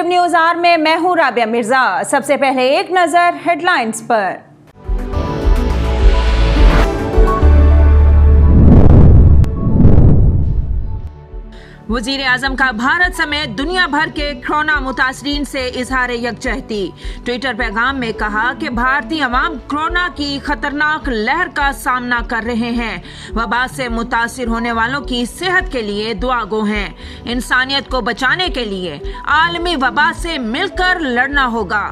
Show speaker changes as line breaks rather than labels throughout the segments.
Exclusive news our में मैं हूं राबिया मिर्जा। सबसे पहले एक नजर हेडलाइंस पर। वजीर आजम का भारत समेत दुनिया भर के कोरोना मुतासरीन से इजहार यकजहती। ट्विटर पैगाम में कहा कि भारतीय अवाम कोरोना की खतरनाक लहर का सामना कर रहे हैं। वबा से मुतासिर होने वालों की सेहत के लिए दुआ गो हैं। इंसानियत को बचाने के लिए आलमी वबा से मिलकर लड़ना होगा।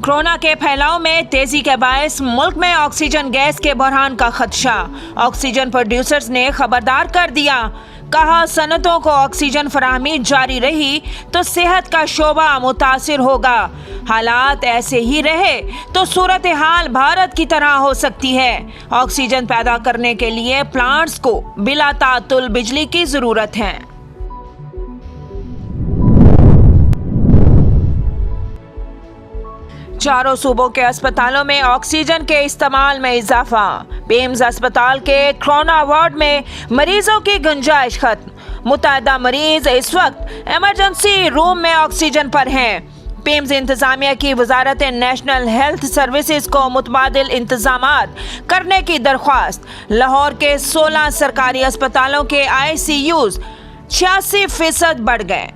कोरोना के फैलाव में तेजी के बायस मुल्क में ऑक्सीजन गैस के बहरान का खदशा। ऑक्सीजन प्रोड्यूसर्स ने खबरदार कर दिया। कहा सनतों को ऑक्सीजन फराहमी जारी रही तो सेहत का शोबा मुतासिर होगा। हालात ऐसे ही रहे तो सूरत हाल भारत की तरह हो सकती है। ऑक्सीजन पैदा करने के लिए प्लांट्स को बिला तातुल बिजली की जरूरत है। चारों सूबों के अस्पतालों में ऑक्सीजन के इस्तेमाल में इजाफा। पेम्स अस्पताल के कोरोना वार्ड में मरीजों की गुंजाइश खत्म। मुतअद्दा मरीज इस वक्त इमरजेंसी रूम में ऑक्सीजन पर हैं। पेम्स इंतजामिया की वजारत नेशनल हेल्थ सर्विसेज को मुतबादिल इंतजामात करने की दरख्वास्त। लाहौर के 16 सरकारी अस्पतालों के ICUs 86% बढ़ गए।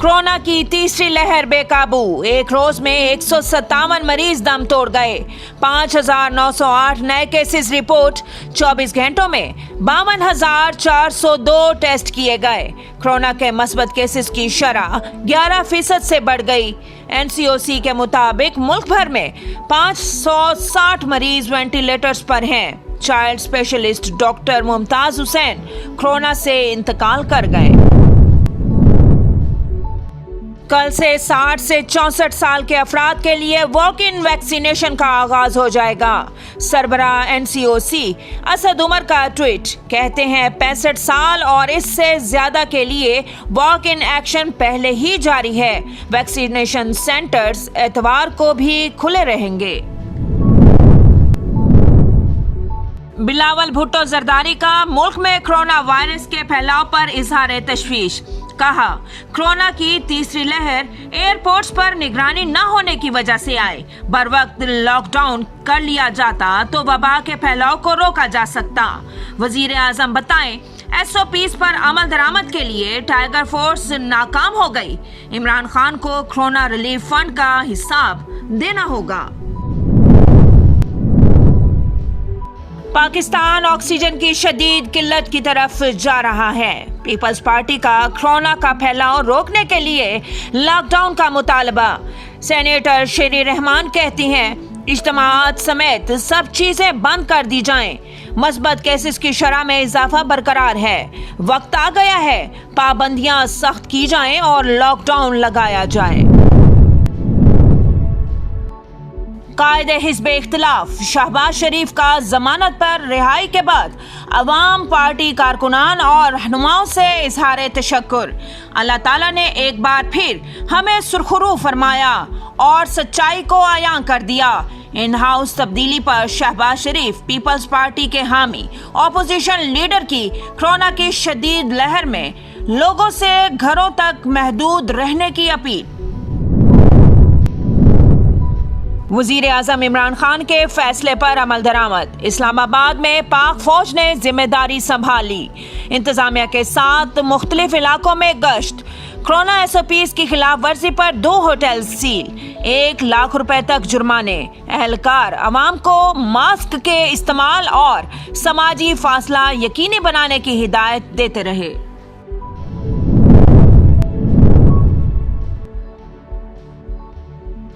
कोरोना की तीसरी लहर बेकाबू। एक रोज में 157 मरीज दम तोड़ गए। 5,908 नए केसेस रिपोर्ट। 24 घंटों में 52,402 टेस्ट किए गए। कोरोना के मस्बत केसेस की शरह 11% से बढ़ गई। NCOC के मुताबिक मुल्क भर में 560 मरीज वेंटिलेटर्स पर हैं। Child specialist doctor Mumtaz Hussain corona से इंतकाल कर गए। कल से 60 से 64 साल के अफराद के लिए वॉक इन वैक्सीनेशन का आगाज हो जाएगा। सरबराह NCOC असद उमर का ट्वीट। कहते हैं 65 साल और इससे ज्यादा के लिए वॉक इन एक्शन पहले ही जारी है। वैक्सीनेशन सेंटर्स एतवार को भी खुले रहेंगे। बिलावल भुट्टो जरदारी का मुल्क में कोरोना वायरस के फैलाव पर इजहार तशवीश। कहा कोरोना की तीसरी लहर एयरपोर्ट्स पर निगरानी न होने की वजह से आए। बर वक्त लॉकडाउन कर लिया जाता तो वबा के फैलाव को रोका जा सकता। वजीर आजम बताएं SOPs पर अमल दरामद के लिए टाइगर फोर्स नाकाम हो गई। इमरान खान को कोरोना रिलीफ फंड का हिसाब देना होगा। पाकिस्तान ऑक्सीजन की शदीद किल्लत की तरफ जा रहा है। पीपल्स पार्टी का कोरोना का फैलाव रोकने के लिए लॉकडाउन का मुतालबा। सेनेटर शेरी रहमान कहती हैं इज्तिमात समेत सब चीजें बंद कर दी जाएं। मस्बत केसेस की शरह में इजाफा बरकरार है। वक्त आ गया है पाबंदियां सख्त की जाएं और लॉकडाउन लगाया जाए। कायदे हिज़्ब इख्तिलाफ शहबाज शरीफ का जमानत पर रिहाई के बाद अवाम पार्टी कारकुनान और रहनुमाओं से इजहार तशक्कुर। अल्लाह ताला ने एक बार फिर हमें सुरखरू फरमाया और सच्चाई को आयां कर दिया। इन हाउस तब्दीली पर शहबाज शरीफ पीपल्स पार्टी के हामी ऑपोजिशन लीडर की कोरोना की शदीद लहर में लोगों से घरों तक महदूद रहने की अपील। वजीर आजम इमरान खान के फैसले पर अमल दरामद। इस्लामाबाद में पाक फौज ने जिम्मेदारी संभाली। इंतजामिया के साथ मुख्तलिफ इलाकों में गश्त। कोरोना SOPs की खिलाफ वर्जी पर 2 होटल सील। 1 लाख रुपए तक जुर्माने। एहलकार अवाम को मास्क के इस्तेमाल और समाजी फासला यकीनी बनाने की हिदायत देते रहे।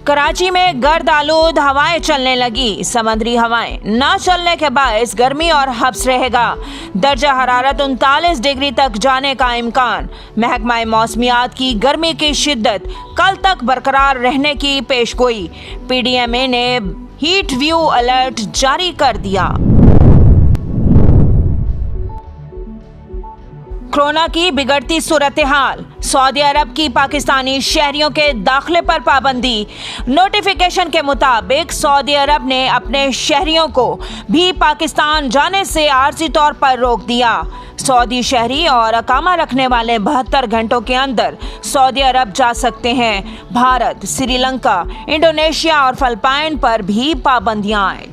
कराची में गर्द आलूद हवाएं चलने लगी। समुद्री हवाएं न चलने के बायस गर्मी और हब्स रहेगा। दर्जा हरारत 39 डिग्री तक जाने का इम्कान। महकमा मौसमियात की गर्मी की शिद्दत कल तक बरकरार रहने की पेशगोई। PDMA ने हीट व्यू अलर्ट जारी कर दिया। कोरोना की बिगड़ती सूरत हाल, सऊदी अरब की पाकिस्तानी शहरियों के दाखिले पर पाबंदी। नोटिफिकेशन के मुताबिक सऊदी अरब ने अपने शहरियों को भी पाकिस्तान जाने से आर्जी तौर पर रोक दिया। सऊदी शहरी और अकामा रखने वाले 72 घंटों के अंदर सऊदी अरब जा सकते हैं। भारत, श्रीलंका, इंडोनेशिया और फिलिपाइन पर भी पाबंदियां आए।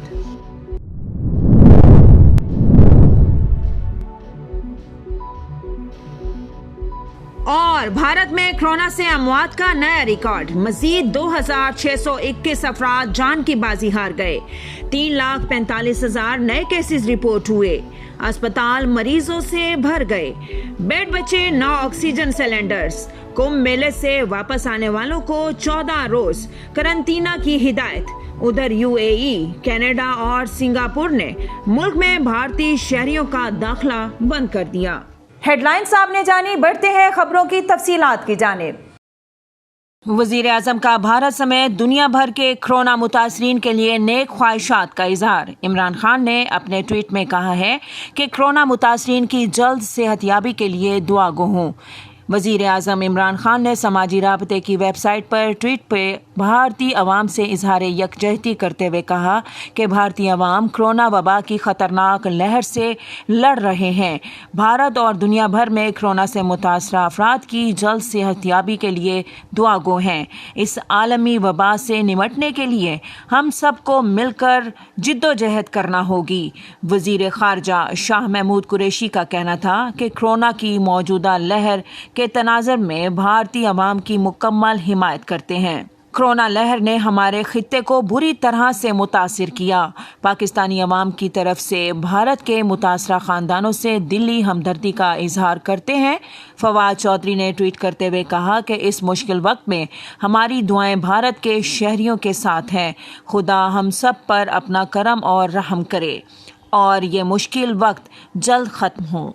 और भारत में कोरोना से अमवात का नया रिकॉर्ड, मजीद 2621 अफराद जान की बाजी हार गए। 3,45,000 नए केसेस रिपोर्ट हुए। अस्पताल मरीजों से भर गए। बेड बचे 9 ऑक्सीजन सिलेंडर्स। कुंभ मेले से वापस आने वालों को 14 रोज करंटीना की हिदायत। उधर यूएई, कनाडा और सिंगापुर ने मुल्क में भारतीय शहरियों का दाखिला बंद कर दिया। हेडलाइंस आपने जानी, बढ़ते हैं खबरों की तफसीलात की जानिब। वजीर आजम का भारत समेत दुनिया भर के कोरोना मुतासरीन के लिए नेक ख्वाहिशात का इजहार। इमरान खान ने अपने ट्वीट में कहा है कि कोरोना मुतासरीन की जल्द सेहतयाबी के लिए दुआ गो हूँ। वजीर आजम इमरान खान ने समाजी राबते की वेबसाइट पर ट्वीट पे भारतीय अवाम से इजहार यकजहती करते हुए कहा कि भारतीय अवाम कोरोना वबा की खतरनाक लहर से लड़ रहे हैं। भारत और दुनिया भर में कोरोना से मुतासरा अफराद की जल्द सेहतयाबी के लिए दुआ गो हैं। इस आलमी वबा से निमटने के लिए हम सबको मिलकर जिद्दोजहद करना होगी। वजीर खारजा शाह महमूद कुरैशी का कहना था कि कोरोना की मौजूदा लहर के तनाज़ुर में भारतीय अवाम की मुकम्मल हिमायत करते हैं। कोरोना लहर ने हमारे खित्ते को बुरी तरह से मुतासिर किया। पाकिस्तानी अवाम की तरफ से भारत के मुतासरा ख़ानदानों से दिली हमदर्दी का इजहार करते हैं। फवाद चौधरी ने ट्वीट करते हुए कहा कि इस मुश्किल वक्त में हमारी दुआएं भारत के शहरियों के साथ हैं। खुदा हम सब पर अपना करम और रहम करे और ये मुश्किल वक्त जल्द ख़त्म हो।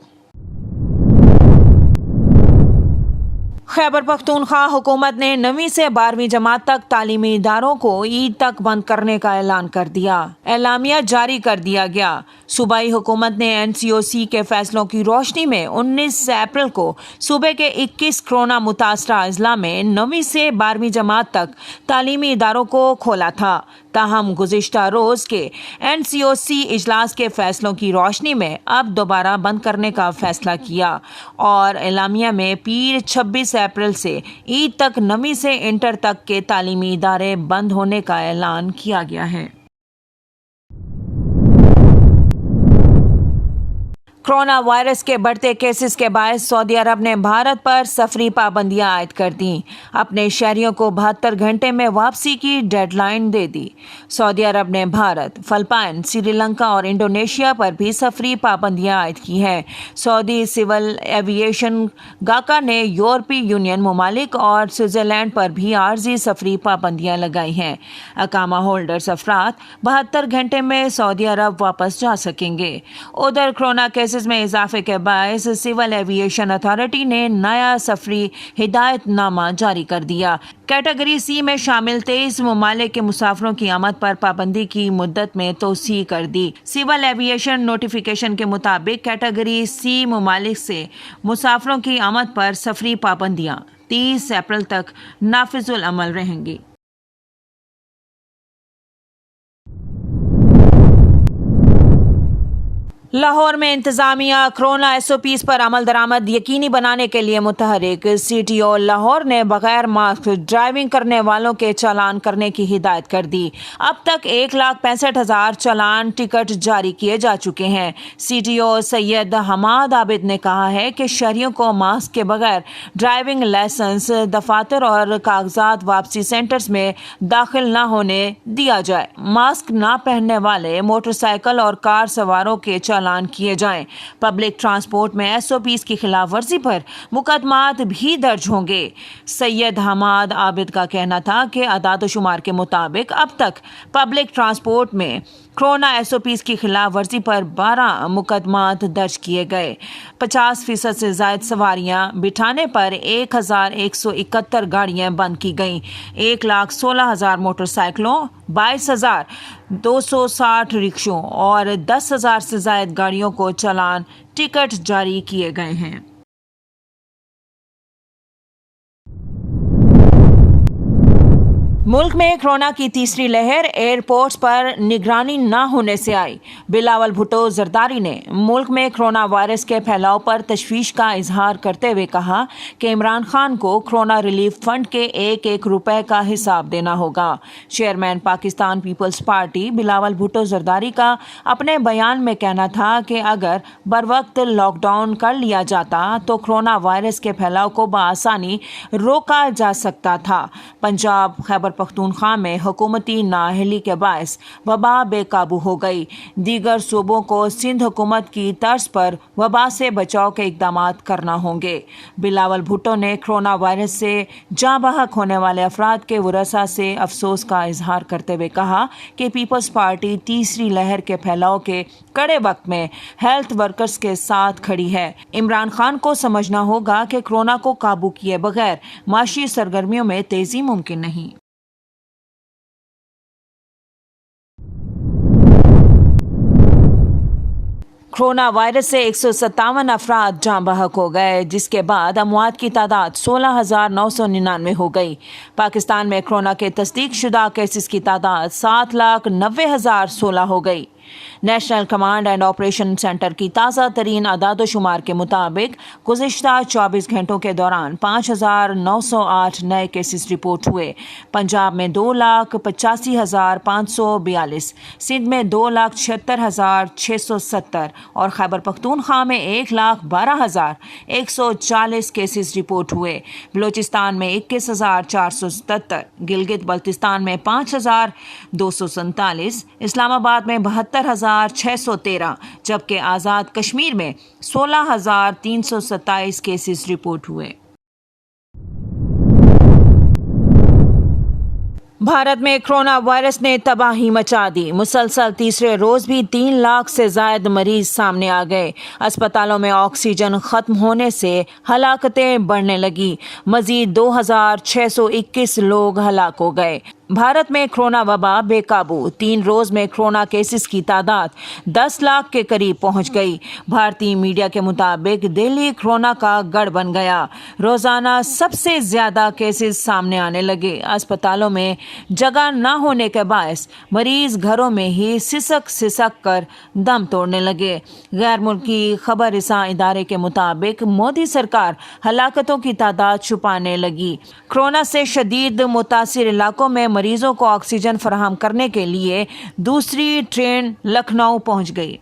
खैबर पख्तूनख्वा हुकूमत ने 9वीं से 12वीं जमात तक तालीमी इदारों को ईद तक बंद करने का ऐलान कर दिया। एलामिया जारी कर दिया गया। सूबाई हुकूमत ने NCOC के फैसलों की रोशनी में 19 अप्रैल को सूबे के 21 कोरोना मुतासरा अजला में 9वीं से 12वीं जमात तक तालीमी इदारों को खोला था। ताहम गुज़िश्ता रोज के NCOC इजलास के फैसलों की रोशनी में अब दोबारा बंद करने का फैसला किया और एलामिया में पीर 26 अप्रैल से ईद तक 9वीं से इंटर तक के तालीमी इदारे बंद होने का ऐलान किया गया है। कोरोना वायरस के बढ़ते केसेस के बायस सऊदी अरब ने भारत पर सफरी पाबंदियां आयद कर दी। अपने शहरियों को 72 घंटे में वापसी की डेडलाइन दे दी। सऊदी अरब ने भारत, फिलिपाइन, श्रीलंका और इंडोनेशिया पर भी सफरी पाबंदियां आयद की हैं। सऊदी सिविल एविएशन गाका ने यूरोपीय यूनियन ममालिक और स्विट्जरलैंड पर भी आर्जी सफरी पाबंदियां लगाई हैं। अकामा होल्डर्स अफराद 72 घंटे में सऊदी अरब वापस जा सकेंगे। उधर कोरोना केसेस में इजाफे के बायस सिविल एविएशन अथॉरिटी ने नया सफरी हिदायतनामा जारी कर दिया। कैटेगरी सी में शामिल 23 ममालिक के मुसाफिरों की आमद पर पाबंदी की मुद्दत में तोसी कर दी। सिविल एविएशन नोटिफिकेशन के मुताबिक कैटेगरी सी ममालिक से मुसाफिरों की आमद पर सफरी पाबंदियां 30 अप्रैल तक नाफिजुल अमल रहेंगी। लाहौर में इंतजामिया कोरोना SOPs पर अमल दरामद यकीनी बनाने के लिए मुतहरिक। CTO लाहौर ने बगैर मास्क ड्राइविंग करने वालों के चालान करने की हिदायत कर दी। अब तक 1,65,000 चालान टिकट जारी किए जा चुके हैं। CTO सैयद हमाद आबिद ने कहा है कि शहरियों को मास्क के बगैर ड्राइविंग लाइसेंस, दफातर और कागजात वापसी सेंटर्स में दाखिल न होने दिया जाए। मास्क न पहनने वाले मोटरसाइकिल और कार सवारों के चालान किए जाएं। पब्लिक ट्रांसपोर्ट में SOPs की खिलाफ वर्जी पर मुकदमात भी दर्ज होंगे। सैयद हमाद आबिद का कहना था कि अदाद-ओ-शुमार के मुताबिक अब तक पब्लिक ट्रांसपोर्ट में कोरोना SOPs की खिलाफ वर्जी पर 12 मुकदमात दर्ज किए गए। 50% से ज्यादा सवारियां बिठाने पर 1,171 गाड़ियां बंद की गईं। 1,16,000 मोटरसाइकिलों, 22,260 रिक्शों और 10,000 से ज्यादा गाड़ियों को चालान टिकट जारी किए गए हैं। मुल्क में कोरोना की तीसरी लहर एयरपोर्ट्स पर निगरानी न होने से आई। बिलावल भुट्टो जरदारी ने मुल्क में कोरोना वायरस के फैलाव पर तशवीश का इजहार करते हुए कहा कि इमरान खान को कोरोना रिलीफ फंड के एक एक रुपए का हिसाब देना होगा। Chairman Pakistan people's party Bilawal Bhutto Zardari का अपने बयान में कहना था कि अगर बरवक्त लॉकडाउन कर लिया जाता तो कोरोना वायरस के फैलाव को बआसानी रोका जा सकता था। पंजाब खैबर पख्तूनख्वा में हुकूमती नाअहली के बायस वबा बेकाबू हो गई। दीगर सूबों को सिंध हुकूमत की तर्ज पर वबा से बचाव के इकदाम करना होंगे। बिलावल भुट्टो ने कोरोना वायरस से जाँ बहक होने वाले अफराद के वरसा से अफसोस का इजहार करते हुए कहा कि पीपल्स पार्टी तीसरी लहर के फैलाव के कड़े वक्त में हेल्थ वर्कर्स के साथ खड़ी है। इमरान खान को समझना होगा कि कोरोना को काबू किए बगैर माशी सरगर्मियों में तेजी मुमकिन नहीं। कोरोना वायरस से 157 अफराद जाँ बहक हो गए, जिसके बाद अमवात की तादाद 16,999 हो गई। पाकिस्तान में कोरोना के तस्दीक शुदा केसेस की तादाद 7,90,016 हो गई। National command and operation centre की ताज़ा तरीन आदादोशुमार के मुताबिक गुज़िश्ता 24 घंटों के दौरान 5,908 नए केसेस रिपोर्ट हुए। पंजाब में 2,85,542, सिंध में 2,76,670 और खैबर पख्तूनख्वा में 1,12,140 केसेस रिपोर्ट हुए। बलोचिस्तान में 21,477, गिलगित बल्तिस्तान में 5,247, इस्लामाबाद में 72,613, जबकि आज़ाद कश्मीर में 16,327 केसेस रिपोर्ट हुए। भारत में कोरोना वायरस ने तबाही मचा दी। मुसलसल तीसरे रोज भी 3 लाख से ज्यादा मरीज सामने आ गए। अस्पतालों में ऑक्सीजन खत्म होने से हलाकतें बढ़ने लगी। मजीद 2,621 लोग हलाक हो गए। भारत में कोरोना वबा बेकाबू। 3 रोज में कोरोना केसेस की तादाद 10 लाख के करीब पहुंच गई। भारतीय मीडिया के मुताबिक दिल्ली कोरोना का गढ़ बन गया। रोजाना सबसे ज्यादा केसेस सामने आने लगे। अस्पतालों में जगह न होने के बायस मरीज घरों में ही सिसक कर दम तोड़ने लगे। गैर मुल्की खबर रिसां इदारे के मुताबिक मोदी सरकार हलाकतों की तादाद छुपाने लगी। कोरोना से शदीद मुतासिर इलाकों में मरीजों को ऑक्सीजन फराहम करने के लिए दूसरी ट्रेन लखनऊ पहुंच गई।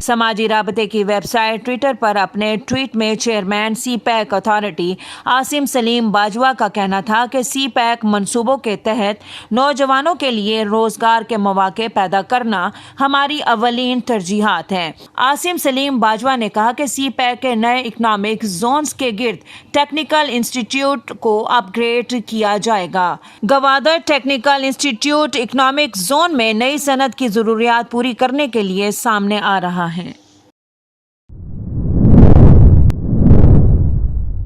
समाजी राबते की वेबसाइट ट्विटर पर अपने ट्वीट में chairman C pack authority Asim Salim Bajwa का कहना था कि सी पैक मंसूबों के तहत नौजवानों के लिए रोजगार के मौके पैदा करना हमारी अवलीन तरजीहात हैं। आसिम सलीम बाजवा ने कहा कि सी पैक के नए इकोनॉमिक जोन्स के गिर्द टेक्निकल इंस्टीट्यूट को अपग्रेड किया जाएगा। Gwadar technical institute economic zone में नई सनत की जरूरियात पूरी करने के लिए सामने आ रहा है।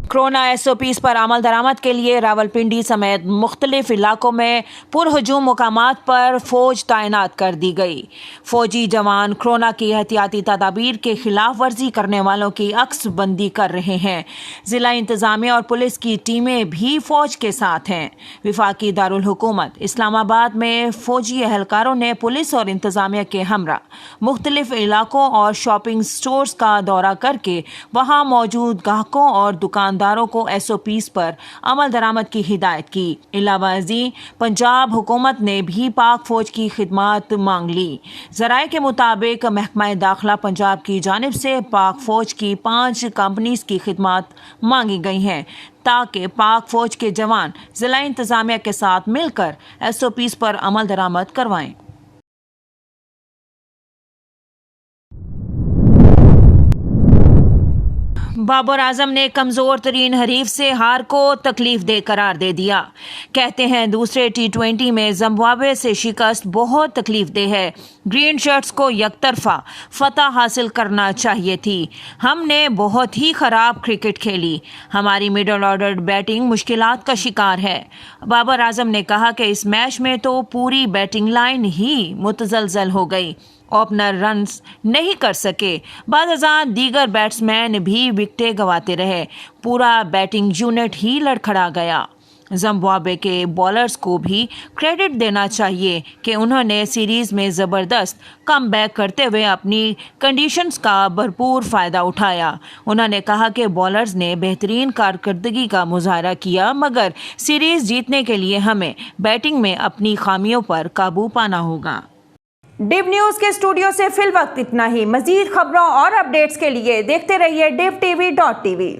कोरोना SOPs पर अमल दरामद के लिए रावलपिंडी समेत मुख्तलिफ इलाकों में पुरहजूम मुकामात पर फौज तैनात कर दी गई। फौजी जवान कोरोना की एहतियाती तदाबीर के खिलाफ वर्जी करने वालों की अक्स बंदी कर रहे हैं। जिला इंतजामिया और पुलिस की टीमें भी फौज के साथ हैं। विफाकी दारुल हुकूमत इस्लामाबाद में फौजी एहलकारों ने पुलिस और इंतजामिया के हमरा मुख्तलिफ इलाकों और शॉपिंग स्टोर्स का दौरा करके वहां मौजूद ग्राहकों और दुकानदारों को SOPs पर अमल दरामद की हिदायत की। इलावाजी पंजाब हुकूमत ने भी पाक फौज की खिदमत मांग ली। जराये के मुताबिक महकमा दाखिला पंजाब की जानिब से पाक फौज की 5 कंपनीज की खिदमत मांगी गई हैं ताकि पाक फौज के जवान जिला इंतजामिया के साथ मिलकर SOPs पर अमल दरामद करवाएं। बाबर आजम ने कमजोर तरीन हरीफ से हार को तकलीफ दे करार दे दिया। कहते हैं दूसरे T20 में जिम्बाब्वे से शिकस्त बहुत तकलीफ दे है। ग्रीन शर्ट्स को यकतरफा फतह हासिल करना चाहिए थी। हमने बहुत ही ख़राब क्रिकेट खेली। हमारी मिडल ऑर्डर बैटिंग मुश्किलात का शिकार है। बाबर आजम ने कहा कि इस मैच में तो पूरी बैटिंग लाइन ही मुतज़लज़ल हो गई। ओपनर रन्स नहीं कर सके। बाज़ दीगर बैट्समैन भी विकेटें गंवाते रहे। पूरा बैटिंग यूनिट ही लड़खड़ा गया। जिम्बाब्वे के बॉलर्स को भी क्रेडिट देना चाहिए कि उन्होंने सीरीज़ में ज़बरदस्त कमबैक करते हुए अपनी कंडीशंस का भरपूर फ़ायदा उठाया। उन्होंने कहा कि बॉलर्स ने बेहतरीन कारकर्दगी का मुजाहरा किया, मगर सीरीज़ जीतने के लिए हमें बैटिंग में अपनी खामियों पर काबू पाना होगा।
डिव न्यूज़ के स्टूडियो से फिल वक्त इतना ही। मज़ीद खबरों और अपडेट्स के लिए देखते रहिए DivTV.tv।